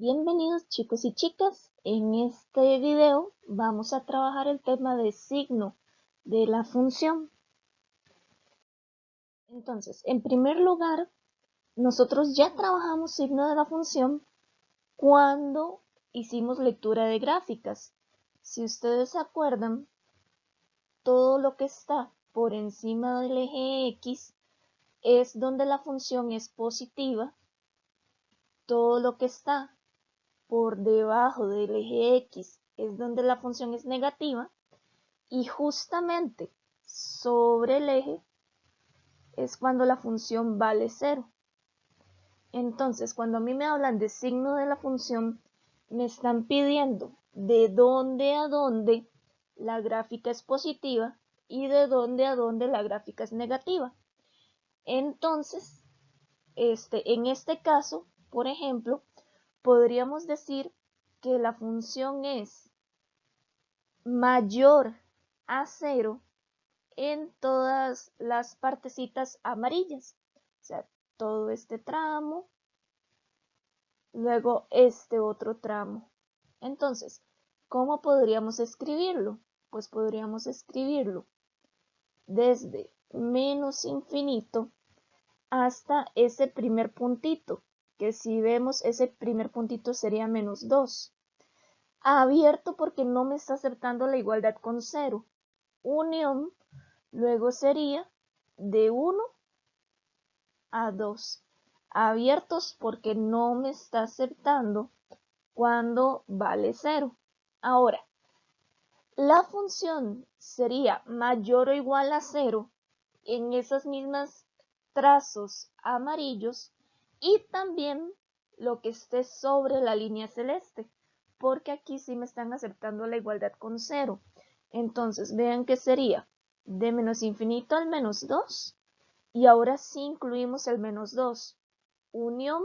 Bienvenidos chicos y chicas, en este video vamos a trabajar el tema de signo de la función. Entonces, en primer lugar, nosotros ya trabajamos signo de la función cuando hicimos lectura de gráficas. Si ustedes se acuerdan, todo lo que está por encima del eje X es donde la función es positiva, todo lo que está por debajo del eje X es donde la función es negativa y justamente sobre el eje es cuando la función vale 0. Entonces, cuando a mí me hablan de signo de la función, me están pidiendo de dónde a dónde la gráfica es positiva y de dónde a dónde la gráfica es negativa. Entonces, en este caso, por ejemplo, podríamos decir que la función es mayor a 0 en todas las partecitas amarillas. O sea, todo este tramo, luego este otro tramo. Entonces, ¿cómo podríamos escribirlo? Pues podríamos escribirlo desde menos infinito hasta ese primer puntito, que si vemos ese primer puntito sería menos 2. Abierto porque no me está aceptando la igualdad con 0. Unión, luego sería de 1 a 2. Abiertos porque no me está aceptando cuando vale 0. Ahora, la función sería mayor o igual a 0 en esas mismas trazos amarillos y también lo que esté sobre la línea celeste, porque aquí sí me están aceptando la igualdad con 0. Entonces, vean que sería de menos infinito al menos 2 y ahora sí incluimos el menos 2. Unión,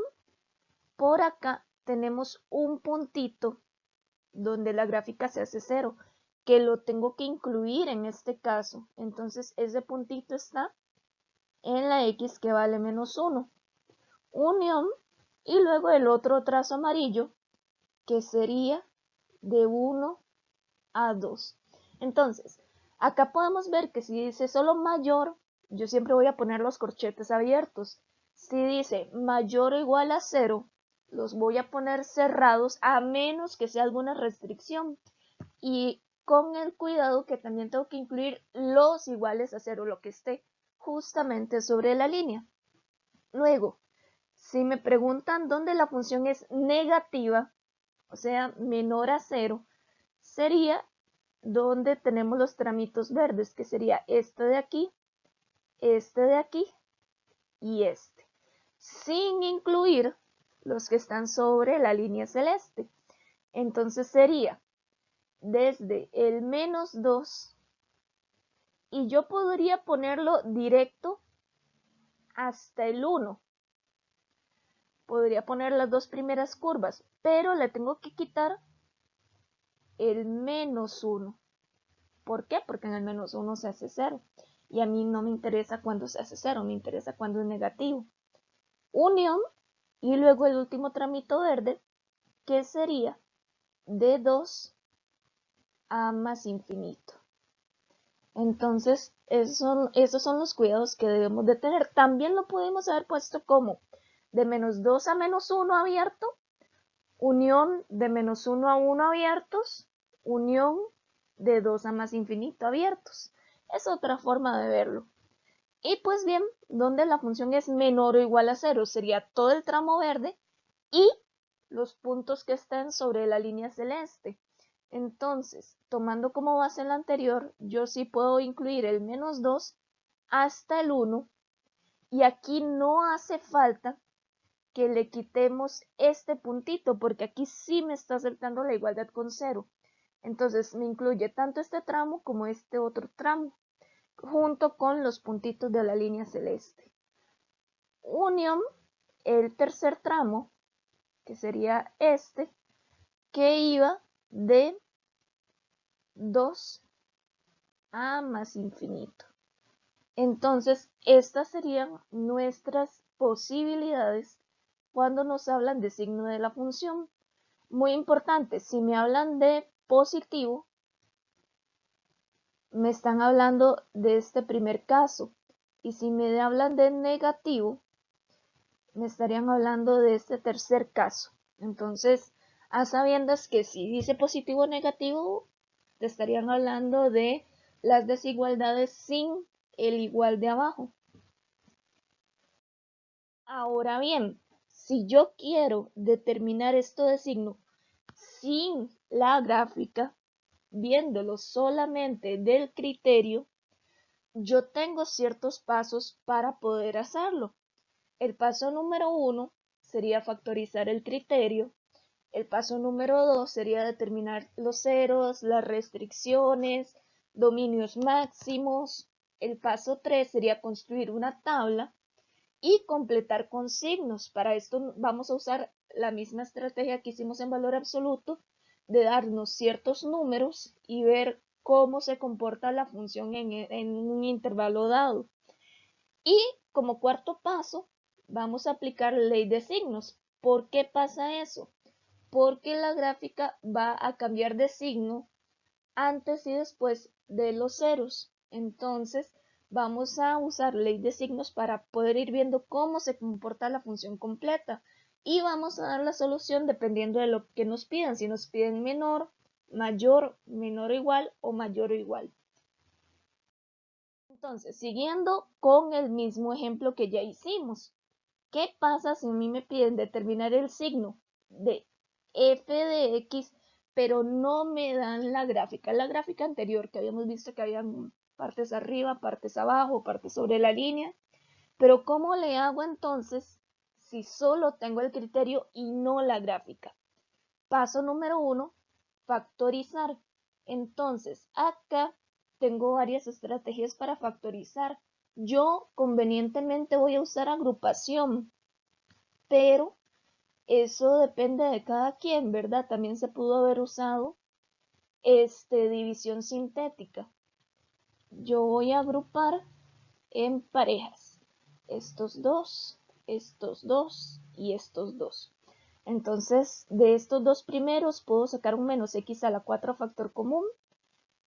por acá tenemos un puntito donde la gráfica se hace 0, que lo tengo que incluir en este caso. Entonces ese puntito está en la X que vale menos 1. Unión y luego el otro trazo amarillo que sería de 1 a 2. Entonces, acá podemos ver que si dice solo mayor, yo siempre voy a poner los corchetes abiertos. Si dice mayor o igual a 0, los voy a poner cerrados a menos que sea alguna restricción. Y con el cuidado que también tengo que incluir los iguales a 0, lo que esté justamente sobre la línea. Luego, si me preguntan dónde la función es negativa, o sea, menor a 0, sería donde tenemos los tramitos verdes, que sería este de aquí y este, sin incluir los que están sobre la línea celeste. Entonces sería desde el menos 2 y yo podría ponerlo directo hasta el 1. Podría poner las dos primeras curvas, pero le tengo que quitar el menos 1. ¿Por qué? Porque en el menos 1 se hace 0. Y a mí no me interesa cuando se hace 0, me interesa cuando es negativo. Unión y luego el último tramito verde, que sería de 2 a más infinito. Entonces, esos son los cuidados que debemos de tener. También lo podemos haber puesto como de menos 2 a menos 1 abierto, unión de menos 1 a 1 abiertos, unión de 2 a más infinito abiertos. Es otra forma de verlo. Y pues bien, donde la función es menor o igual a 0 sería todo el tramo verde y los puntos que estén sobre la línea celeste. Entonces, tomando como base el anterior, yo sí puedo incluir el menos 2 hasta el 1 y aquí no hace falta que le quitemos este puntito porque aquí sí me está aceptando la igualdad con 0. Entonces me incluye tanto este tramo como este otro tramo junto con los puntitos de la línea celeste. Unión, el tercer tramo, que sería este, que iba de 2 a más infinito. Entonces, estas serían nuestras posibilidades cuando nos hablan de signo de la función. Muy importante, si me hablan de positivo, me están hablando de este primer caso. Y si me hablan de negativo, me estarían hablando de este tercer caso. Entonces, a sabiendas que si dice positivo o negativo, te estarían hablando de las desigualdades sin el igual de abajo. Ahora bien, si yo quiero determinar esto de signo sin la gráfica, viéndolo solamente del criterio, yo tengo ciertos pasos para poder hacerlo. El paso número 1 sería factorizar el criterio. El paso número 2 sería determinar los ceros, las restricciones, dominios máximos. El paso 3 sería construir una tabla y completar con signos. Para esto vamos a usar la misma estrategia que hicimos en valor absoluto, de darnos ciertos números y ver cómo se comporta la función en un intervalo dado. Y como cuarto paso, vamos a aplicar ley de signos. ¿Por qué pasa eso? Porque la gráfica va a cambiar de signo antes y después de los ceros. Entonces, vamos a usar ley de signos para poder ir viendo cómo se comporta la función completa. Y vamos a dar la solución dependiendo de lo que nos pidan. Si nos piden menor, mayor, menor o igual o mayor o igual. Entonces, siguiendo con el mismo ejemplo que ya hicimos, ¿qué pasa si a mí me piden determinar el signo de f de x, pero no me dan la gráfica? La gráfica anterior que habíamos visto que habían partes arriba, partes abajo, partes sobre la línea. Pero ¿cómo le hago entonces si solo tengo el criterio y no la gráfica? Paso número 1, factorizar. Entonces, acá tengo varias estrategias para factorizar. Yo convenientemente voy a usar agrupación, pero eso depende de cada quien, ¿verdad? También se pudo haber usado división sintética. Yo voy a agrupar en parejas. Estos dos y estos dos. Entonces, de estos dos primeros puedo sacar un menos x a la 4 factor común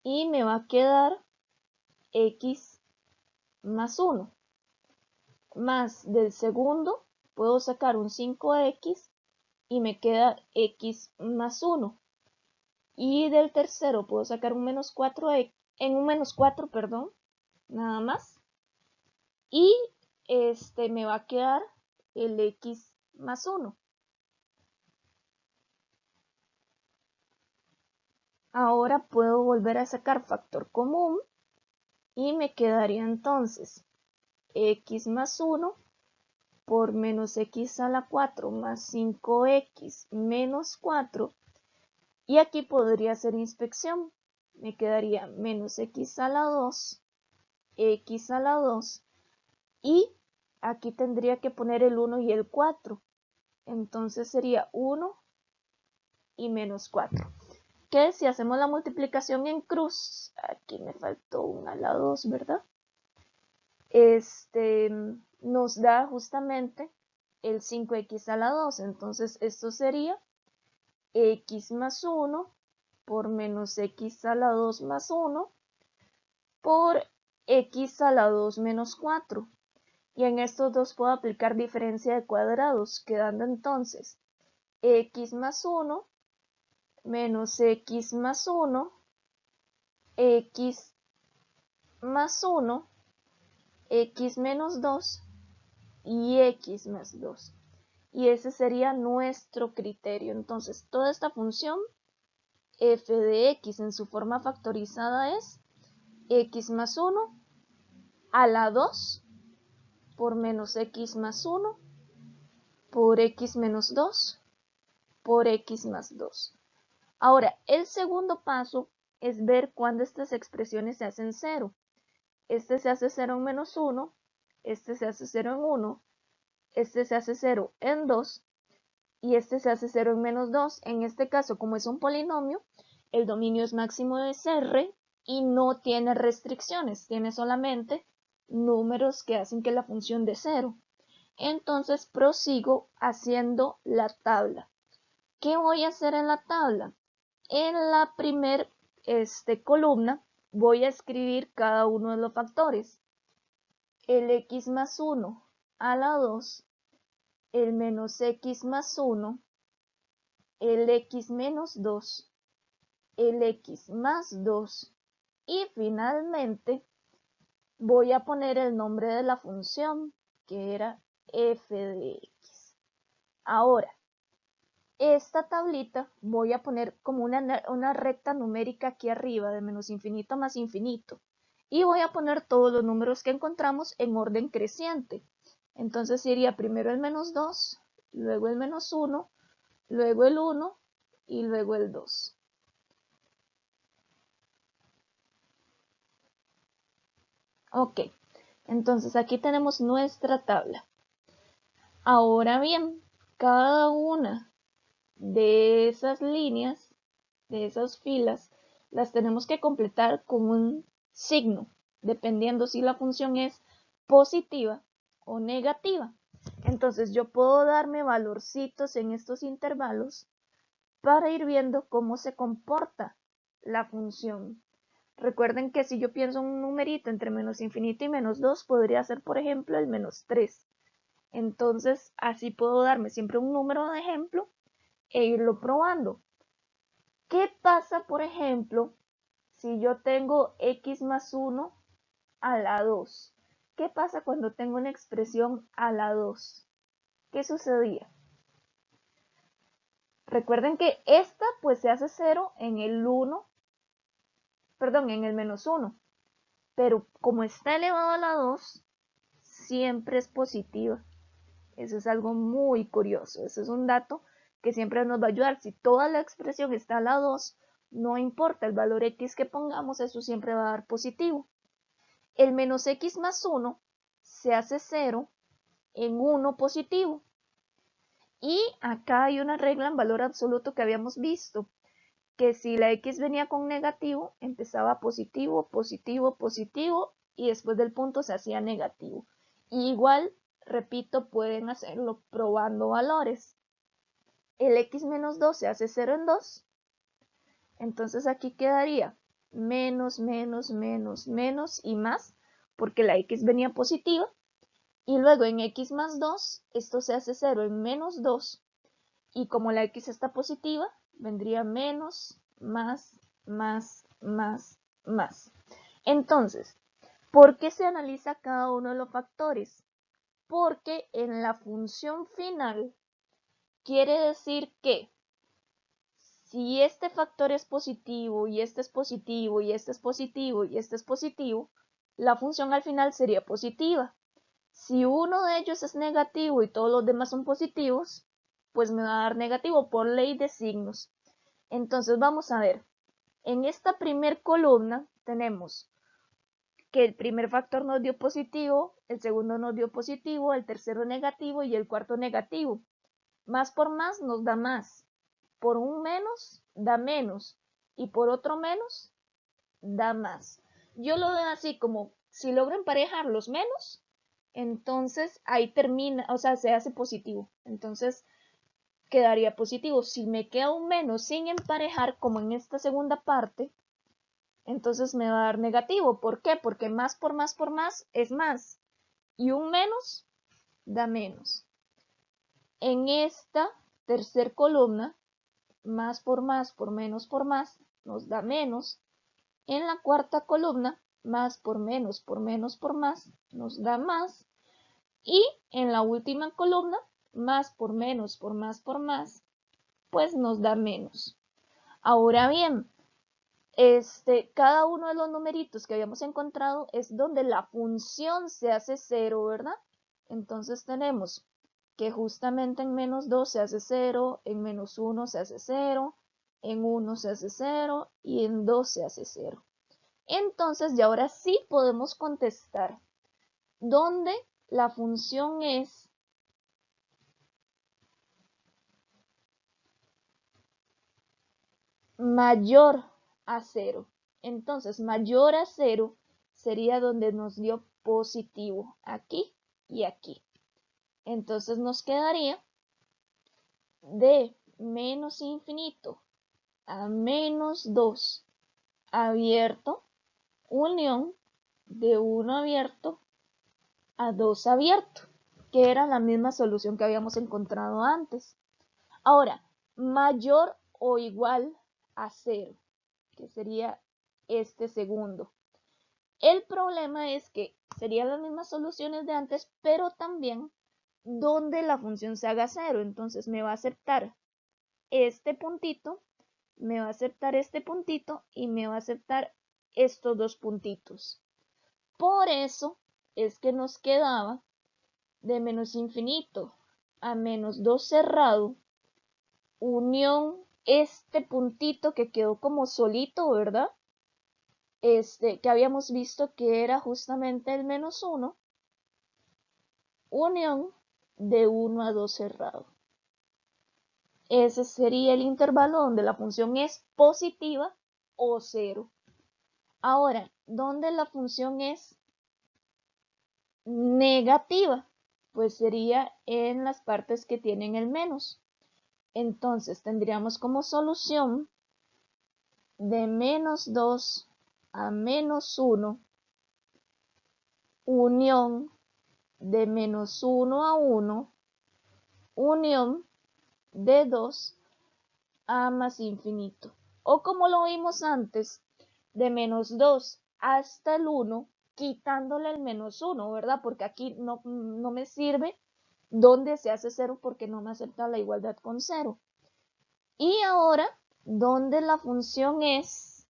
y me va a quedar x más 1. Más del segundo puedo sacar un 5x y me queda x más 1. Y del tercero puedo sacar un menos 4, en un menos 4, perdón, nada más. Y me va a quedar el x más 1. Ahora puedo volver a sacar factor común y me quedaría entonces x más 1 por menos x a la 4 más 5x menos 4. Y aquí podría hacer inspección. Me quedaría menos x a la 2, x a la 2. Y aquí tendría que poner el 1 y el 4. Entonces sería 1 y menos 4. Que si hacemos la multiplicación en cruz, aquí me faltó 1 a la 2, ¿verdad? Nos da justamente el 5x a la 2. Entonces esto sería x más 1 por menos x a la 2 más 1 por x a la 2 menos 4. Y en estos dos puedo aplicar diferencia de cuadrados, quedando entonces x más 1 menos x más 1, x más 1, x menos 2 y x más 2. Y ese sería nuestro criterio. Entonces, toda esta función f de x en su forma factorizada es x más 1 a la 2 por menos x más 1 por x menos 2 por x más 2. Ahora, el segundo paso es ver cuándo estas expresiones se hacen 0. Este se hace 0 en menos 1, este se hace 0 en 1, este se hace 0 en 2 y este se hace 0 en menos 2. En este caso, como es un polinomio, el dominio es máximo de R y no tiene restricciones, tiene solamente números que hacen que la función de 0. Entonces prosigo haciendo la tabla. ¿Qué voy a hacer en la tabla? En la primer columna voy a escribir cada uno de los factores. El x más 1 a la 2, el menos x más 1, el x menos 2, el x más 2 y finalmente voy a poner el nombre de la función que era f de x. Ahora, esta tablita voy a poner como una recta numérica aquí arriba de menos infinito más infinito y voy a poner todos los números que encontramos en orden creciente. Entonces sería primero el menos 2, luego el menos 1, luego el 1 y luego el 2. Ok, entonces aquí tenemos nuestra tabla. Ahora bien, cada una de esas líneas, de esas filas, las tenemos que completar con un signo, dependiendo si la función es positiva o negativa. Entonces yo puedo darme valorcitos en estos intervalos para ir viendo cómo se comporta la función. Recuerden que si yo pienso un numerito entre menos infinito y menos 2, podría ser, por ejemplo, el menos 3. Entonces, así puedo darme siempre un número de ejemplo e irlo probando. ¿Qué pasa, por ejemplo, si yo tengo x más 1 a la 2? ¿Qué pasa cuando tengo una expresión a la 2? ¿Qué sucedía? Recuerden que esta pues se hace 0 en el 1, perdón, en el menos 1. Pero como está elevado a la 2, siempre es positiva. Eso es algo muy curioso. Eso es un dato que siempre nos va a ayudar. Si toda la expresión está a la 2, no importa el valor x que pongamos, eso siempre va a dar positivo. El menos x más 1 se hace 0 en 1 positivo. Y acá hay una regla en valor absoluto que habíamos visto, que si la x venía con negativo, empezaba positivo, positivo, positivo, y después del punto se hacía negativo. Y igual, repito, pueden hacerlo probando valores. El x menos 2 se hace 0 en 2, entonces aquí quedaría menos, menos, menos, menos y más, porque la x venía positiva. Y luego en x más 2, esto se hace 0 en menos 2, y como la x está positiva, vendría menos, más, más, más, más. Entonces, ¿por qué se analiza cada uno de los factores? Porque en la función final quiere decir que si este factor es positivo y este es positivo y este es positivo y este es positivo, la función al final sería positiva. Si uno de ellos es negativo y todos los demás son positivos, pues me va a dar negativo por ley de signos. Entonces vamos a ver, en esta primer columna tenemos que el primer factor nos dio positivo, el segundo nos dio positivo, el tercero negativo y el cuarto negativo. Más por más nos da más. Por un menos da menos y por otro menos da más. Yo lo veo así como si logro emparejar los menos, entonces ahí termina, o sea, se hace positivo. Entonces quedaría positivo. Si me queda un menos sin emparejar, como en esta segunda parte, entonces me va a dar negativo. ¿Por qué? Porque más por más por más es más. Y un menos da menos. En esta tercera columna, más por menos por más, nos da menos. En la cuarta columna, más por menos por más, nos da más. Y en la última columna, más por menos por más, pues nos da menos. Ahora bien, cada uno de los numeritos que habíamos encontrado es donde la función se hace 0, ¿verdad? Entonces tenemos que justamente en menos 2 se hace 0, en menos 1 se hace 0, en 1 se hace 0 y en 2 se hace 0. Entonces, ya ahora sí podemos contestar donde la función es mayor a 0. Entonces, mayor a 0 sería donde nos dio positivo, aquí y aquí. Entonces nos quedaría de menos infinito a menos 2 abierto, unión de 1 abierto a 2 abierto, que era la misma solución que habíamos encontrado antes. Ahora, mayor o igual a 0, que sería este segundo. El problema es que serían las mismas soluciones de antes, pero también donde la función se haga 0. Entonces me va a aceptar este puntito, me va a aceptar este puntito y me va a aceptar estos dos puntitos. Por eso es que nos quedaba de menos infinito a menos 2 cerrado, unión este puntito que quedó como solito, ¿verdad? Que habíamos visto que era justamente el menos 1, unión de 1 a 2 cerrado. Ese sería el intervalo donde la función es positiva o 0. Ahora, ¿dónde la función es negativa? Pues sería en las partes que tienen el menos. Entonces tendríamos como solución de menos 2 a menos 1, unión de menos 1 a 1, unión de 2 a más infinito. O como lo vimos antes, de menos 2 hasta el 1, quitándole el menos 1, ¿verdad? Porque aquí no me sirve donde se hace 0 porque no me acepta la igualdad con 0. Y ahora, donde la función es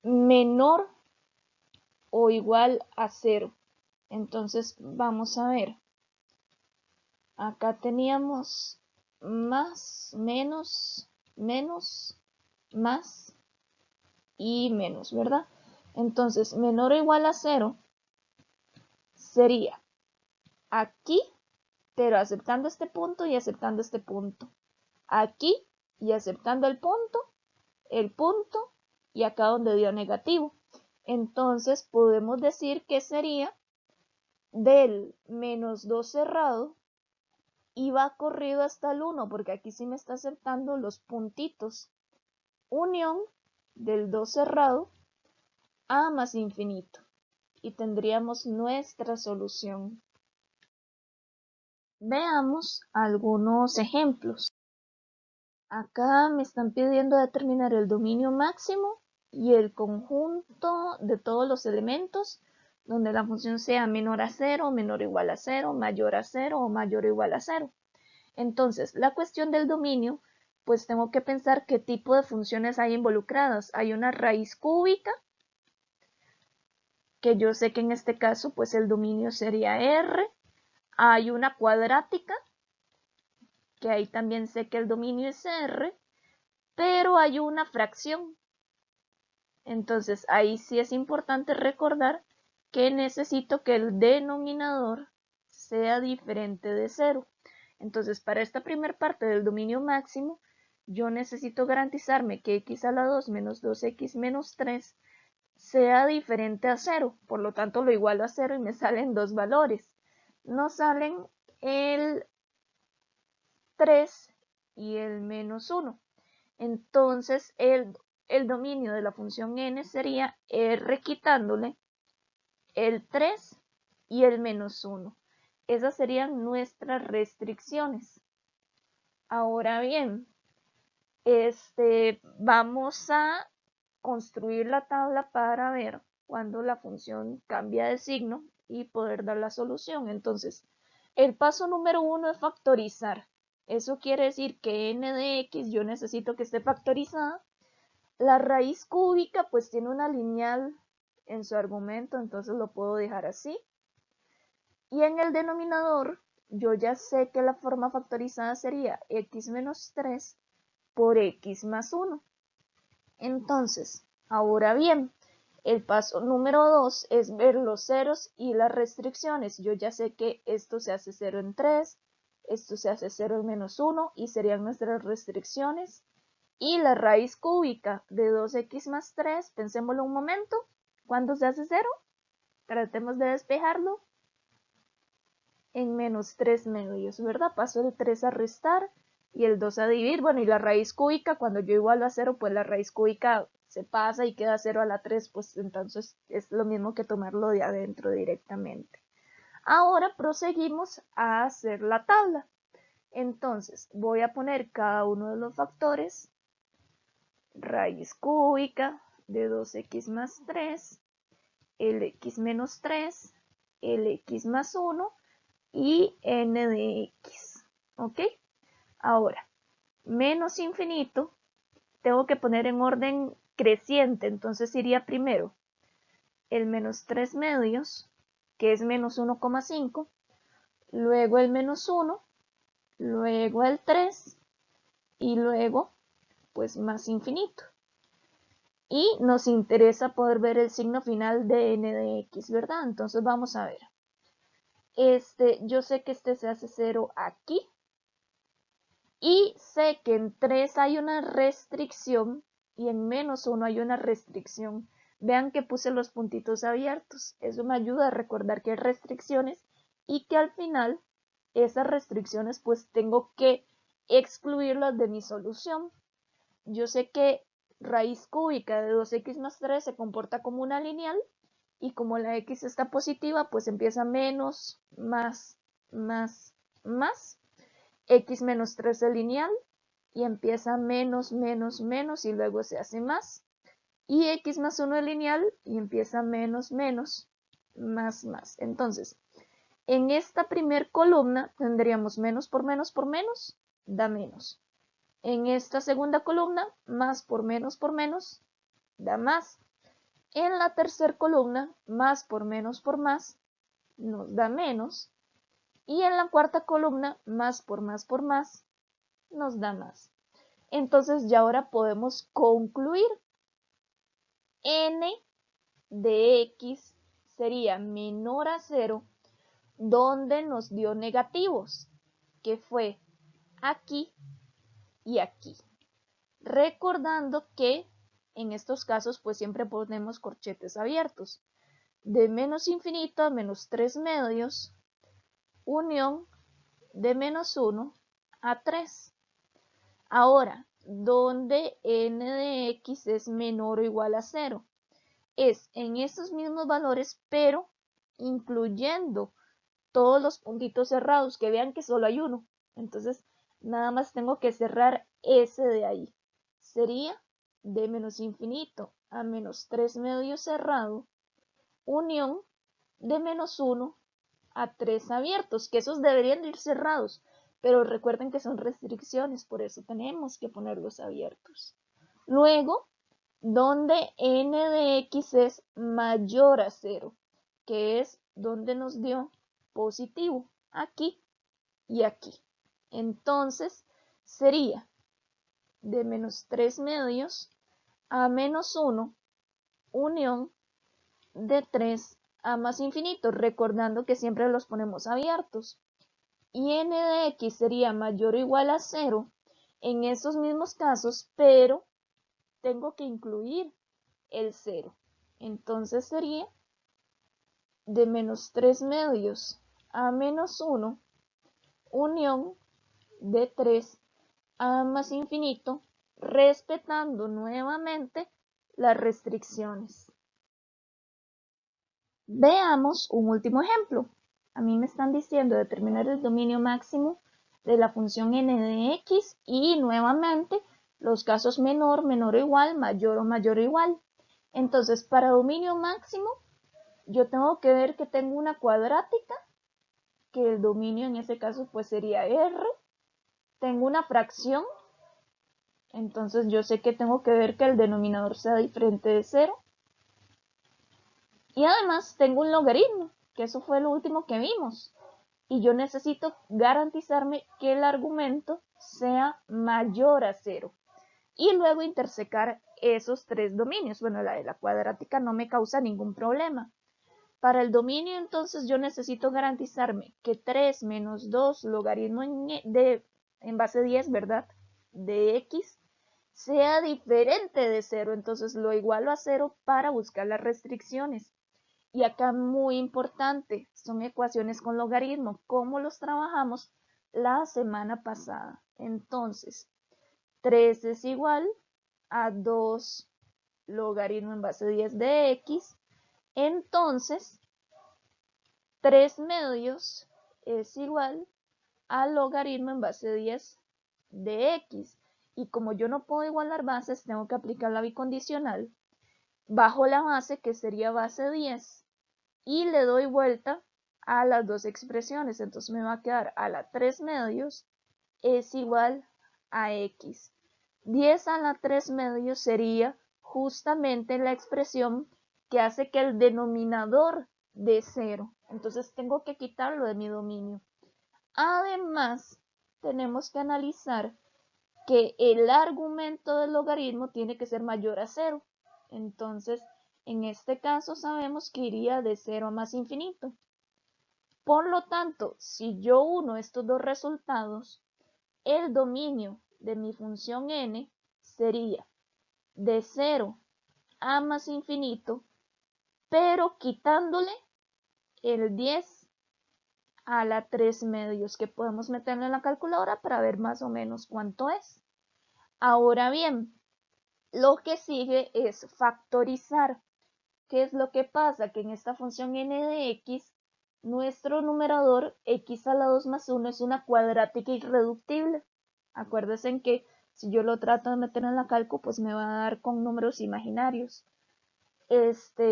menor o igual a 0. Entonces, vamos a ver. Acá teníamos más, menos, más y menos, ¿verdad? Entonces, menor o igual a 0 sería aquí, pero aceptando este punto y aceptando este punto. Aquí y aceptando el punto y acá donde dio negativo. Entonces, podemos decir que sería del menos 2 cerrado y va corrido hasta el 1, porque aquí sí me está aceptando los puntitos. Unión del 2 cerrado a más infinito. Y tendríamos nuestra solución. Veamos algunos ejemplos. Acá me están pidiendo determinar el dominio máximo y el conjunto de todos los elementos donde la función sea menor a 0, menor o igual a 0, mayor a 0 o mayor o igual a 0. Entonces, la cuestión del dominio, pues tengo que pensar qué tipo de funciones hay involucradas. Hay una raíz cúbica, que yo sé que en este caso, pues el dominio sería R. Hay una cuadrática, que ahí también sé que el dominio es R, pero hay una fracción. Entonces, ahí sí es importante recordar que necesito que el denominador sea diferente de 0. Entonces, para esta primera parte del dominio máximo, yo necesito garantizarme que x a la 2 menos 2x menos 3 sea diferente a 0. Por lo tanto, lo igualo a 0 y me salen dos valores. No salen el 3 y el menos 1. Entonces, el dominio de la función n sería r quitándole el 3 y el menos 1. Esas serían nuestras restricciones. Ahora bien, vamos a construir la tabla para ver cuando la función cambia de signo y poder dar la solución. Entonces, el paso número 1 es factorizar. Eso quiere decir que n de x yo necesito que esté factorizada. La raíz cúbica pues tiene una lineal en su argumento, entonces lo puedo dejar así. Y en el denominador yo ya sé que la forma factorizada sería x menos 3 por x más 1. Entonces, ahora bien, el paso número 2 es ver los ceros y las restricciones. Yo ya sé que esto se hace 0 en 3, esto se hace 0 en menos 1 y serían nuestras restricciones. Y la raíz cúbica de 2x más 3, pensémoslo un momento, ¿cuándo se hace 0? Tratemos de despejarlo. En menos 3 medios, ¿verdad? Paso de 3 a restar, y el 2 a dividir, bueno, y la raíz cúbica, cuando yo igualo a 0, pues la raíz cúbica se pasa y queda 0 a la 3, pues entonces es lo mismo que tomarlo de adentro directamente. Ahora proseguimos a hacer la tabla. Entonces voy a poner cada uno de los factores, raíz cúbica de 2x más 3, lx menos 3, lx más 1 y n de x. ¿Ok? Ahora, menos infinito, tengo que poner en orden creciente, entonces iría primero el menos 3 medios, que es menos 1,5, luego el menos 1, luego el 3 y luego pues más infinito. Y nos interesa poder ver el signo final de n de x, ¿verdad? Entonces vamos a ver. Yo sé que se hace 0 aquí. Y sé que en 3 hay una restricción y en menos 1 hay una restricción. Vean que puse los puntitos abiertos. Eso me ayuda a recordar que hay restricciones y que al final esas restricciones pues tengo que excluirlas de mi solución. Yo sé que raíz cúbica de 2x más 3 se comporta como una lineal y como la x está positiva, pues empieza menos, más, x menos 3 es lineal y empieza menos, menos, menos y luego se hace más. Y x más 1 es lineal y empieza menos, menos, más, más. Entonces, en esta primer columna tendríamos menos por menos por menos, da menos. En esta segunda columna, más por menos, da más. En la tercera columna, más por más, nos da menos. Y en la cuarta columna, más por más, nos da más. Entonces ya ahora podemos concluir. N de x sería menor a 0, donde nos dio negativos, que fue aquí y aquí. Recordando que en estos casos pues siempre ponemos corchetes abiertos. De menos infinito a menos 3 medios, unión de menos 1 a 3. Ahora, donde n de x es menor o igual a 0, es en estos mismos valores, pero incluyendo todos los puntitos cerrados, que vean que solo hay uno. Entonces, nada más tengo que cerrar ese de ahí. Sería de menos infinito a menos 3 medios cerrado, unión de menos 1 a 3 abiertos, que esos deberían ir cerrados, pero recuerden que son restricciones, por eso tenemos que ponerlos abiertos. Luego, donde n de x es mayor a 0, que es donde nos dio positivo, aquí y aquí. Entonces, sería de menos 3 medios a menos 1, unión de 3 a más infinito, recordando que siempre los ponemos abiertos. Y n de x sería mayor o igual a 0 en esos mismos casos, pero tengo que incluir el 0. Entonces sería de menos 3 medios a menos 1, unión de 3 a más infinito, respetando nuevamente las restricciones. Veamos un último ejemplo. A mí me están diciendo determinar el dominio máximo de la función n de x y nuevamente los casos menor, menor o igual, mayor o mayor o igual. Entonces, para dominio máximo, yo tengo que ver que tengo una cuadrática, que el dominio en ese caso pues sería R. Tengo una fracción, entonces yo sé que tengo que ver que el denominador sea diferente de 0. Y además tengo un logaritmo, que eso fue lo último que vimos. Y yo necesito garantizarme que el argumento sea mayor a 0. Y luego intersecar esos tres dominios. Bueno, la de la cuadrática no me causa ningún problema. Para el dominio, entonces, yo necesito garantizarme que 3 menos 2 logaritmo en base 10, ¿verdad? De x sea diferente de 0. Entonces, lo igualo a 0 para buscar las restricciones. Y acá muy importante, son ecuaciones con logaritmo, como los trabajamos la semana pasada. Entonces, 3 es igual a 2 logaritmo en base 10 de x. Entonces, 3 medios es igual a logaritmo en base 10 de x. Y como yo no puedo igualar bases, tengo que aplicar la bicondicional. Bajo la base, que sería base 10, y le doy vuelta a las dos expresiones. Entonces me va a quedar a la 3 medios es igual a x. 10 a la 3 medios sería justamente la expresión que hace que el denominador dé 0. Entonces tengo que quitarlo de mi dominio. Además, tenemos que analizar que el argumento del logaritmo tiene que ser mayor a 0. Entonces, en este caso sabemos que iría de 0 a más infinito. Por lo tanto, si yo uno estos dos resultados, el dominio de mi función n sería de 0 a más infinito, pero quitándole el 10 a la 3 medios, que podemos meterlo en la calculadora para ver más o menos cuánto es. Ahora bien, lo que sigue es factorizar. ¿Qué es lo que pasa? Que en esta función n de x, nuestro numerador x a la 2 más 1 es una cuadrática irreductible. Acuérdense en que si yo lo trato de meter en la calco, pues me va a dar con números imaginarios.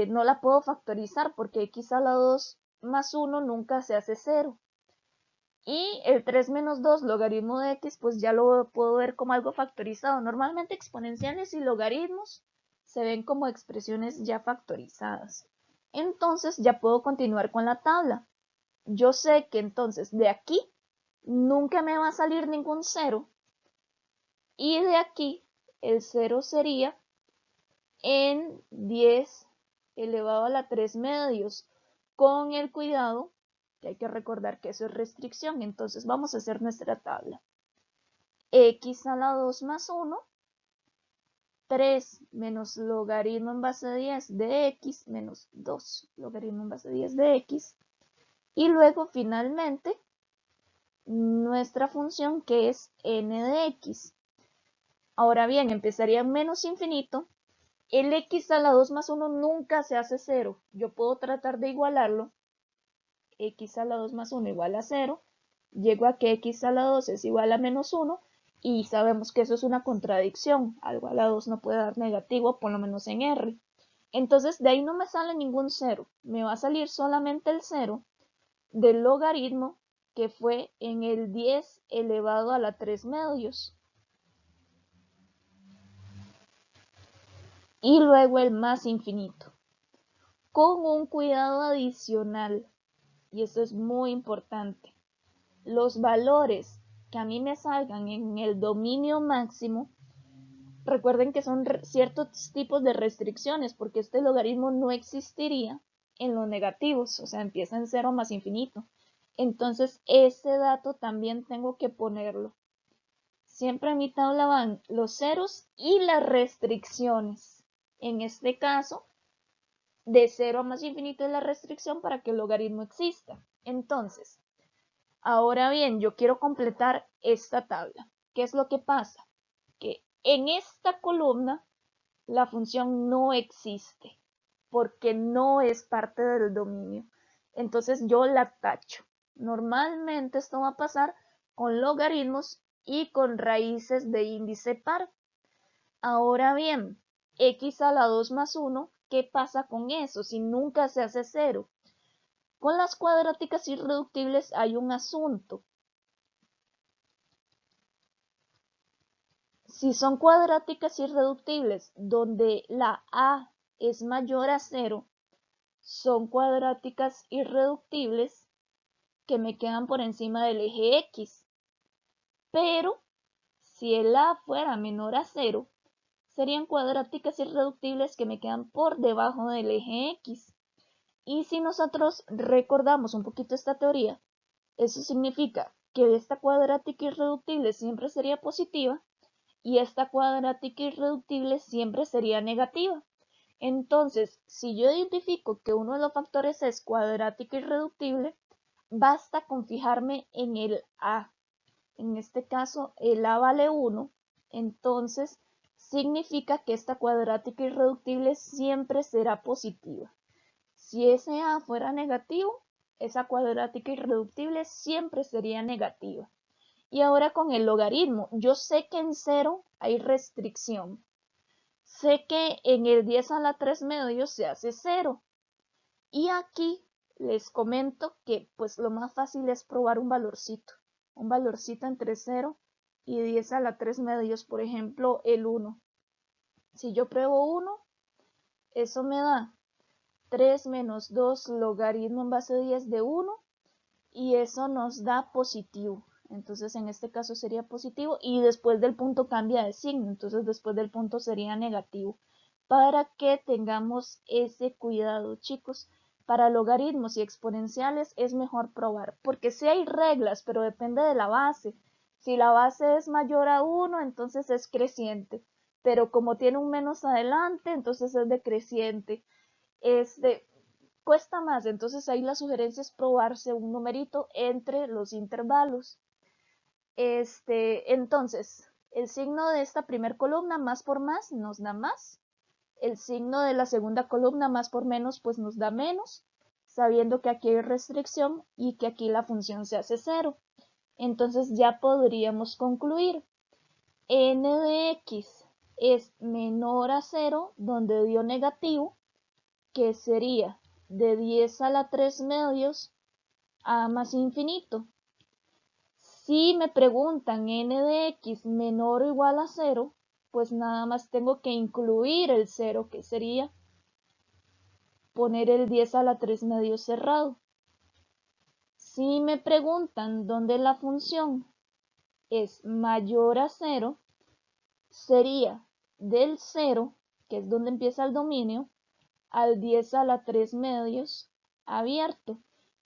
No la puedo factorizar porque x a la 2 más 1 nunca se hace 0. Y el 3 menos 2 logaritmo de x, pues ya lo puedo ver como algo factorizado. Normalmente exponenciales y logaritmos se ven como expresiones ya factorizadas. Entonces ya puedo continuar con la tabla. Yo sé que entonces de aquí nunca me va a salir ningún 0. Y de aquí el 0 sería en 10 elevado a la 3 medios, con el cuidado que hay que recordar que eso es restricción. Entonces vamos a hacer nuestra tabla. X a la 2 más 1, 3 menos logaritmo en base de 10 de x menos 2 logaritmo en base de 10 de x. Y luego finalmente nuestra función que es n de x. Ahora bien, empezaría en menos infinito. El x a la 2 más 1 nunca se hace 0. Yo puedo tratar de igualarlo. X a la 2 más 1 igual a 0. Llego a que x a la 2 es igual a menos 1. Y sabemos que eso es una contradicción. Algo a la 2 no puede dar negativo, por lo menos en R. Entonces de ahí no me sale ningún 0. Me va a salir solamente el 0 del logaritmo que fue en el 10 elevado a la 3 medios. Y luego el más infinito. Con un cuidado adicional, y eso es muy importante. Los valores que a mí me salgan en el dominio máximo, recuerden que son ciertos tipos de restricciones, porque este logaritmo no existiría en los negativos, o sea, empieza en 0 más infinito. Entonces, ese dato también tengo que ponerlo. Siempre en mi tabla van los ceros y las restricciones. En este caso, de 0 a más infinito es la restricción para que el logaritmo exista. Entonces, ahora bien, yo quiero completar esta tabla. ¿Qué es lo que pasa? Que en esta columna la función no existe porque no es parte del dominio. Entonces yo la tacho. Normalmente esto va a pasar con logaritmos y con raíces de índice par. Ahora bien, x a la 2 más 1, ¿qué pasa con eso si nunca se hace 0? Con las cuadráticas irreductibles hay un asunto. Si son cuadráticas irreductibles donde la a es mayor a 0, son cuadráticas irreductibles que me quedan por encima del eje x. Pero si el a fuera menor a 0, serían cuadráticas irreductibles que me quedan por debajo del eje x. Y si nosotros recordamos un poquito esta teoría, eso significa que esta cuadrática irreductible siempre sería positiva y esta cuadrática irreductible siempre sería negativa. Entonces, si yo identifico que uno de los factores es cuadrática irreductible, basta con fijarme en el a. en este caso el a vale 1, entonces significa que esta cuadrática irreductible siempre será positiva. Si ese a fuera negativo, esa cuadrática irreductible siempre sería negativa. Y ahora con el logaritmo, yo sé que en 0 hay restricción. Sé que en el 10 a la 3 medios se hace 0. Y aquí les comento que pues lo más fácil es probar un valorcito. Un valorcito entre 0 y 10 a la 3 medios, por ejemplo, el 1. Si yo pruebo 1, eso me da 3 menos 2 logaritmo en base 10 de 1 y eso nos da positivo. Entonces en este caso sería positivo y después del punto cambia de signo, entonces después del punto sería negativo. Para que tengamos ese cuidado, chicos, para logaritmos y exponenciales es mejor probar, porque sí hay reglas, pero depende de la base. Si la base es mayor a 1, entonces es creciente, pero como tiene un menos adelante, entonces es decreciente. Cuesta más, entonces ahí la sugerencia es probarse un numerito entre los intervalos. Entonces, el signo de esta primera columna, más por más, nos da más. El signo de la segunda columna, más por menos, pues nos da menos, sabiendo que aquí hay restricción y que aquí la función se hace 0. Entonces ya podríamos concluir. N de x es menor a 0, donde dio negativo, que sería de 10 a la 3 medios a más infinito. Si me preguntan n de x menor o igual a 0, pues nada más tengo que incluir el 0, que sería poner el 10 a la 3 medios cerrado. Si me preguntan dónde la función es mayor a 0, sería del 0, que es donde empieza el dominio, al 10 a la 3 medios abierto.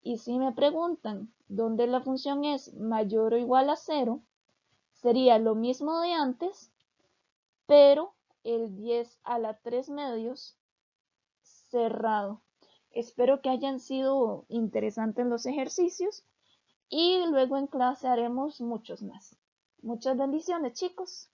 Y si me preguntan dónde la función es mayor o igual a 0, sería lo mismo de antes, pero el 10 a la 3 medios cerrado. Espero que hayan sido interesantes los ejercicios y luego en clase haremos muchos más. Muchas bendiciones, chicos.